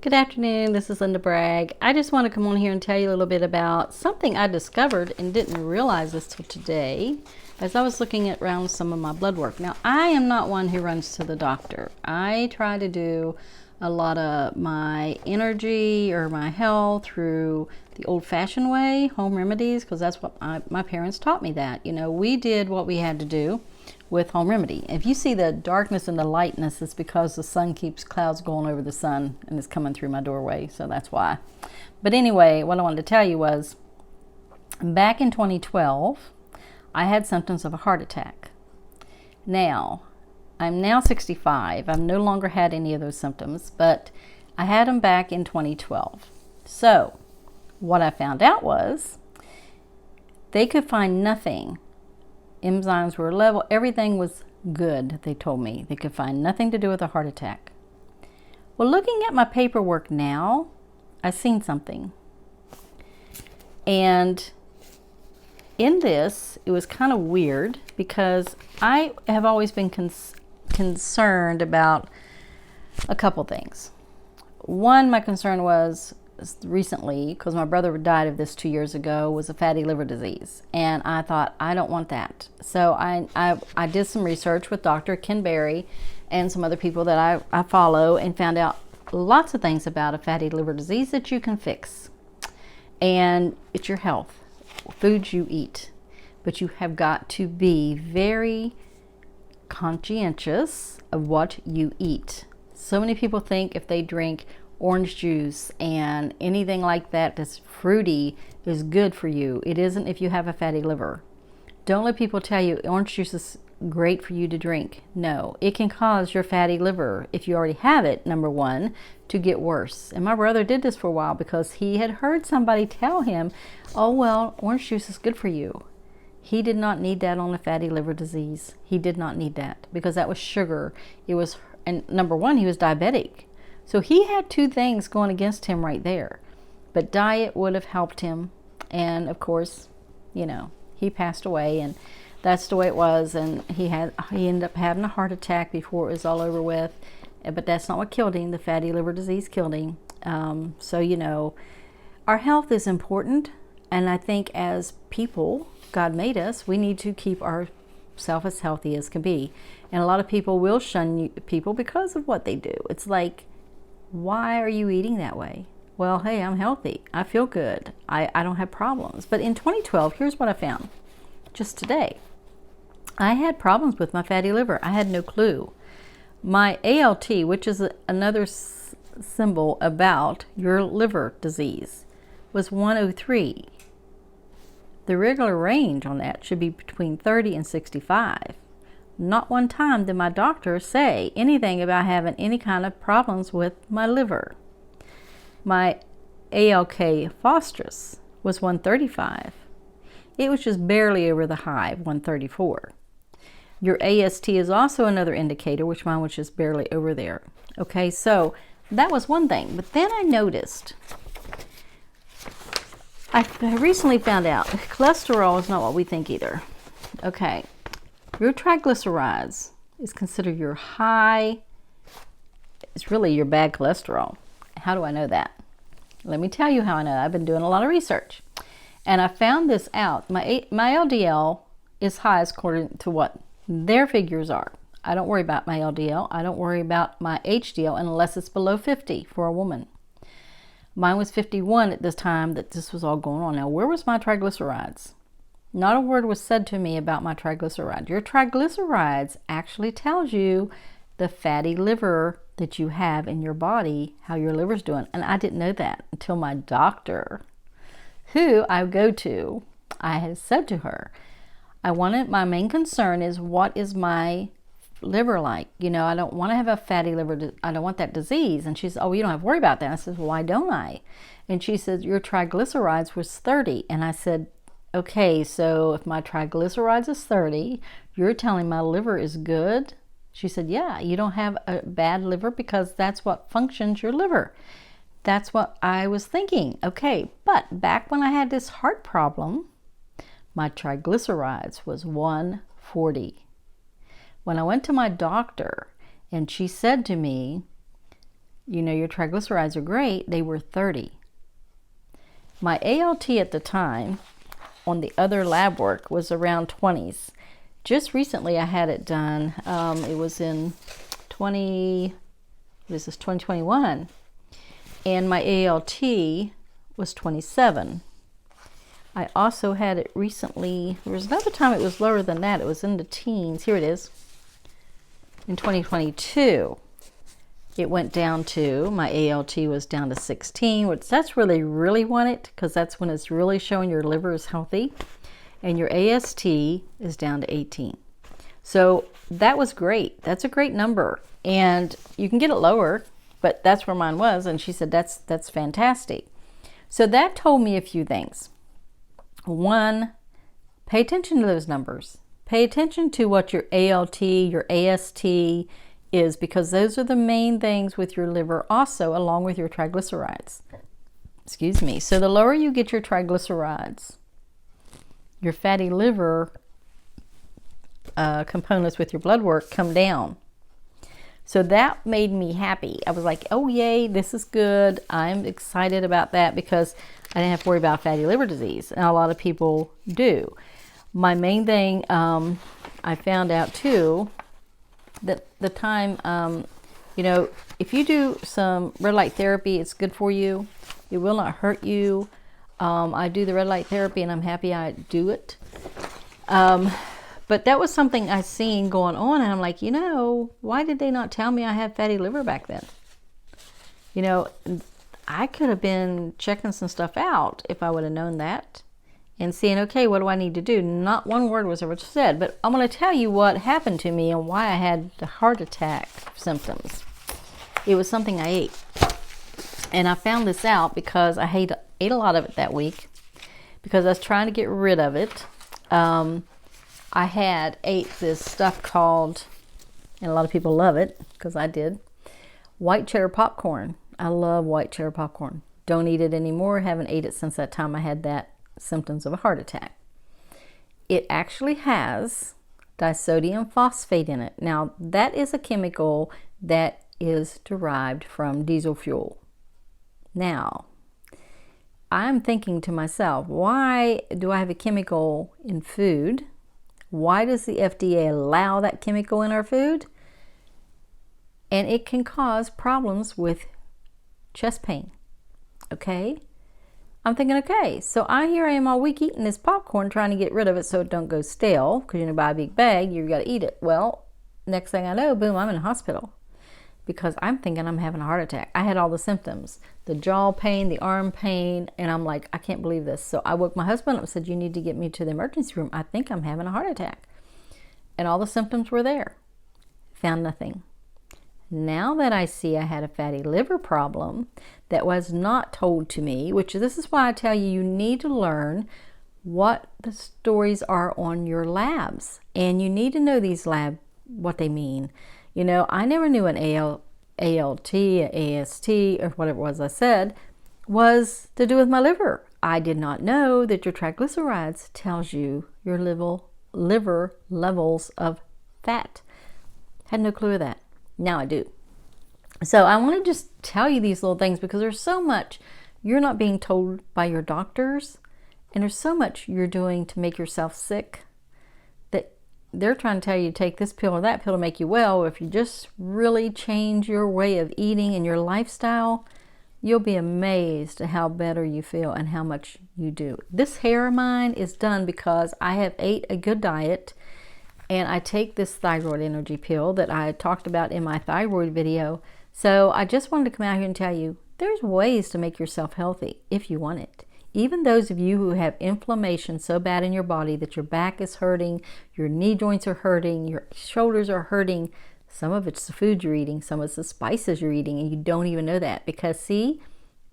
Good afternoon, this is Linda Bragg. I just want to come on here and tell you a little bit about something I discovered and didn't realize this till today as I was looking at around some of my blood work. Now, I am not one who runs to the doctor. I try to do a lot of my energy or my health through the old-fashioned way, home remedies, because that's what my parents taught me that. You know, we did what we had to do with home remedy. If you see the darkness and the lightness, it's because the sun keeps clouds going over the sun and it's coming through my doorway, so that's why. But anyway, what I wanted to tell you was back in 2012, I had symptoms of a heart attack. Now, I'm now 65. I've no longer had any of those symptoms, but I had them back in 2012. So, what I found out was they could find nothing. Enzymes were level, everything was good, they told me. They could find nothing to do with a heart attack. Well, looking at my paperwork now, I seen something. And in this, it was kind of weird because I have always been concerned about a couple things. One, my concern was recently, because my brother died of this 2 years ago, was a fatty liver disease, and I thought I don't want that. So I did some research with Dr. Ken Berry and some other people that I follow, and found out lots of things about a fatty liver disease that you can fix. And it's your health, foods you eat, but you have got to be very conscientious of what you eat. So many people think if they drink orange juice and anything like that that's fruity is good for you. It isn't if you have a fatty liver. Don't let people tell you orange juice is great for you to drink. No, it can cause your fatty liver, if you already have it, number one, to get worse. And my brother did this for a while because he had heard somebody tell him, oh well, orange juice is good for you. He did not need that on a fatty liver disease. He did not need that because that was sugar. It was, and number one, he was diabetic. So he had two things going against him right there. But diet would have helped him. And of course, you know, he passed away, and that's the way it was. And he ended up having a heart attack before it was all over with. But that's not what killed him. The fatty liver disease killed him. So, you know, our health is important. And I think as people, God made us, we need to keep ourselves as healthy as can be. And a lot of people will shun people because of what they do. It's like, why are you eating that way? Well, hey, I'm healthy. I feel good. I don't have problems. But in 2012, here's what I found. Just today, I had problems with my fatty liver. I had no clue. My ALT, which is another symbol about your liver disease, was 103. The regular range on that should be between 30 and 65. Not one time did my doctor say anything about having any kind of problems with my liver. My ALK phosphorus was 135. It was just barely over the high, 134. Your AST is also another indicator, which mine was just barely over there. Okay, so that was one thing. But then I noticed, I recently found out cholesterol is not what we think either. Okay. Your triglycerides is considered your high, it's really your bad cholesterol. How do I know that? Let me tell you how I know. I've been doing a lot of research. And I found this out. My LDL is highest according to what their figures are. I don't worry about my LDL. I don't worry about my HDL unless it's below 50 for a woman. Mine was 51 at this time that this was all going on. Now, where was my triglycerides? Not a word was said to me about my triglycerides. Your triglycerides actually tells you the fatty liver that you have in your body, how your liver's doing. And I didn't know that until my doctor, who I go to, I had said to her, my main concern is what is my liver like? You know, I don't want to have a fatty liver. I don't want that disease. And she said, oh, you don't have to worry about that. I said, well, why don't I? And she said, your triglycerides was 30. And I said, okay, so if my triglycerides is 30, you're telling my liver is good? She said, yeah, you don't have a bad liver because that's what functions your liver. That's what I was thinking. Okay, but back when I had this heart problem, my triglycerides was 140. When I went to my doctor and she said to me, you know your triglycerides are great, they were 30. My ALT at the time on the other lab work was around 20s. Just recently I had it done. It was in 2021, and my ALT was 27. I also had it recently. There was another time it was lower than that. It was in the teens. Here it is. In 2022, it went down to, my ALT was down to 16, which that's really want it, because that's when it's really showing your liver is healthy. And your AST is down to 18. So that was great. That's a great number. And you can get it lower, but that's where mine was. And she said, that's fantastic. So that told me a few things. One, pay attention to those numbers. Pay attention to what your ALT, your AST is, because those are the main things with your liver also, along with your triglycerides. Excuse me. So the lower you get your triglycerides, your fatty liver components with your blood work come down. So that made me happy. I was like, oh yay, this is good. I'm excited about that because I didn't have to worry about fatty liver disease. And a lot of people do. My main thing, I found out too, that the time, you know, if you do some red light therapy, it's good for you. It will not hurt you. I do the red light therapy and I'm happy I do it. But that was something I seen going on, and I'm like, you know, why did they not tell me I had fatty liver back then? You know, I could have been checking some stuff out if I would have known that and seeing, okay, what do I need to do? Not one word was ever said, but I'm going to tell you what happened to me and why I had the heart attack symptoms. It was something I ate. And I found this out because I ate a lot of it that week because I was trying to get rid of it. I had ate this stuff called, and a lot of people love it because I did, white cheddar popcorn. I love white cheddar popcorn. Don't eat it anymore. Haven't ate it since that time I had that symptoms of a heart attack. It actually has disodium phosphate in it. Now that is a chemical that is derived from diesel fuel. Now, I'm thinking to myself, why do I have a chemical in food? Why does the FDA allow that chemical in our food? And it can cause problems with chest pain. Okay? I'm thinking, okay, so here I am all week eating this popcorn, trying to get rid of it so it don't go stale, because you buy a big bag, you got to eat it. Well, next thing I know, boom, I'm in a hospital because I'm thinking I'm having a heart attack. I had all the symptoms, the jaw pain, the arm pain, and I'm like, I can't believe this. So I woke my husband up and said, you need to get me to the emergency room. I think I'm having a heart attack. And all the symptoms were there. Found nothing. Now that I see I had a fatty liver problem that was not told to me, which this is why I tell you, you need to learn what the stories are on your labs. And you need to know these labs, what they mean. You know, I never knew an ALT, AST, or whatever it was I said, was to do with my liver. I did not know that your triglycerides tells you your liver levels of fat. Had no clue of that. Now I do. So I want to just tell you these little things because there's so much you're not being told by your doctors, and there's so much you're doing to make yourself sick that they're trying to tell you to take this pill or that pill to make you well. If you just really change your way of eating and your lifestyle, you'll be amazed at how better you feel and how much you do. This hair of mine is done because I have ate a good diet, and I take this thyroid energy pill that I talked about in my thyroid video. So I just wanted to come out here and tell you there's ways to make yourself healthy if you want it. Even those of you who have inflammation so bad in your body that your back is hurting, your knee joints are hurting, your shoulders are hurting, some of it's the food you're eating, some of it's the spices you're eating, and you don't even know that. Because see,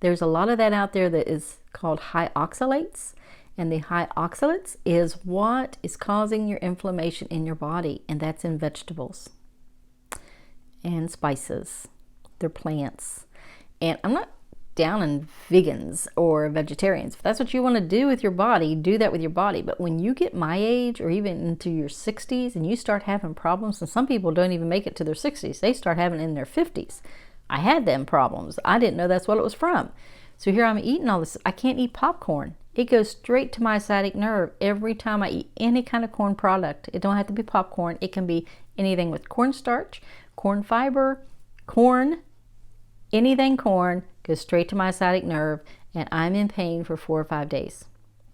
there's a lot of that out there that is called high oxalates. And the high oxalates is what is causing your inflammation in your body. And that's in vegetables and spices. They're plants. And I'm not down on vegans or vegetarians. If that's what you want to do with your body, do that with your body. But when you get my age or even into your 60s and you start having problems, and some people don't even make it to their 60s, they start having it in their 50s. I had them problems. I didn't know that's what it was from. So here I'm eating all this. I can't eat popcorn. It goes straight to my sciatic nerve every time I eat any kind of corn product. It don't have to be popcorn. It can be anything with cornstarch, corn fiber, corn, anything corn goes straight to my sciatic nerve, and I'm in pain for 4 or 5 days.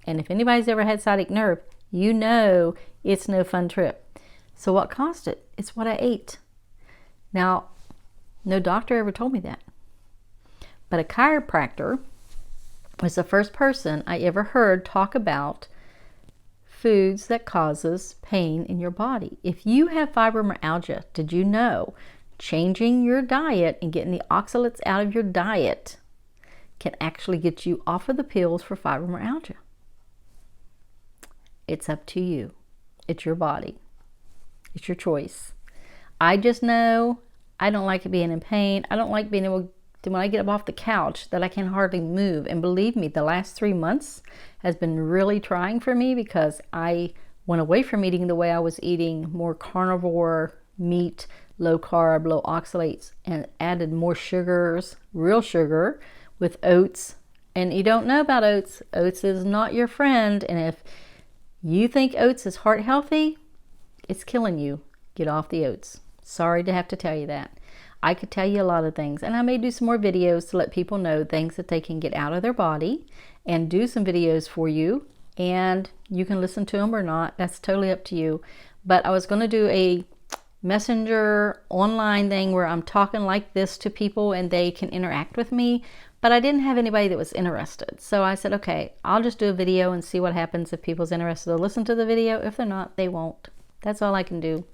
And if anybody's ever had sciatic nerve, you know it's no fun trip. So what caused it? It's what I ate. Now, no doctor ever told me that. But a chiropractor was the first person I ever heard talk about foods that causes pain in your body. If you have fibromyalgia, did you know changing your diet and getting the oxalates out of your diet can actually get you off of the pills for fibromyalgia? It's up to you. It's your body. It's your choice. I just know I don't like being in pain. I don't like being able to, when I get up off the couch, that I can hardly move. And believe me, the last 3 months has been really trying for me because I went away from eating the way I was eating, more carnivore, meat, low carb, low oxalates, and added more sugars, real sugar, with oats. And you don't know about oats. Oats is not your friend. And if you think oats is heart healthy, it's killing you. Get off the oats. Sorry to have to tell you that. I could tell you a lot of things, and I may do some more videos to let people know things that they can get out of their body, and do some videos for you, and you can listen to them or not. That's totally up to you. But I was going to do a messenger online thing where I'm talking like this to people and they can interact with me, but I didn't have anybody that was interested. So I said, okay, I'll just do a video and see what happens. If people's interested, they'll listen to the video. If they're not, they won't. That's all I can do.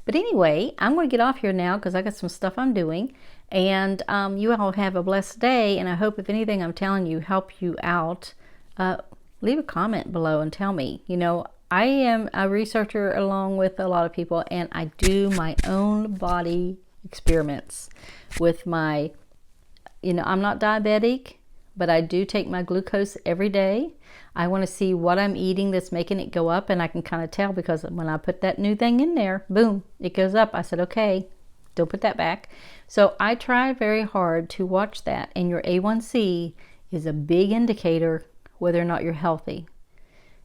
But anyway, I'm going to get off here now because I got some stuff I'm doing. And you all have a blessed day. And I hope if anything I'm telling you help you out, leave a comment below and tell me. You know, I am a researcher along with a lot of people, and I do my own body experiments with my, you know, I'm not diabetic, but I do take my glucose every day. I want to see what I'm eating that's making it go up, and I can kind of tell because when I put that new thing in there, boom, it goes up. I said, okay, don't put that back. So I try very hard to watch that, and your A1C is a big indicator whether or not you're healthy,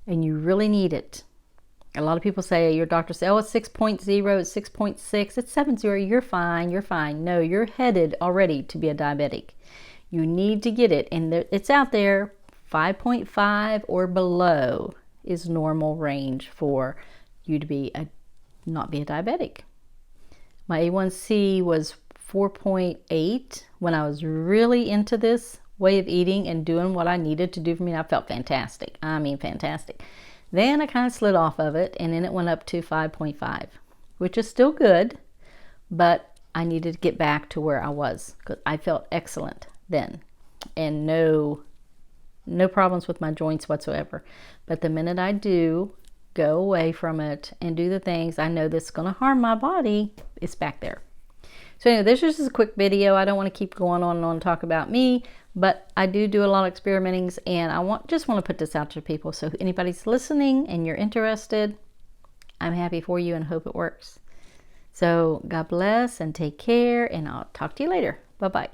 and you really need it. A lot of people say, your doctor says, oh, it's 6.0, it's 6.6, it's 7.0, you're fine, you're fine. No, you're headed already to be a diabetic. You need to get it, and it's out there. 5.5 or below is normal range for you to be not be a diabetic. My A1C was 4.8 when I was really into this way of eating and doing what I needed to do for me. And I felt fantastic. I mean, fantastic. Then I kind of slid off of it, and then it went up to 5.5, which is still good, but I needed to get back to where I was because I felt excellent then, and no problems with my joints whatsoever. But the minute I do go away from it and do the things I know that's going to harm my body, it's back there. So anyway, this is just a quick video. I don't want to keep going on and on and talk about me, but I do a lot of experimentings, and I just want to put this out to people. So if anybody's listening and you're interested, I'm happy for you and hope it works. So God bless and take care, and I'll talk to you later. Bye-bye.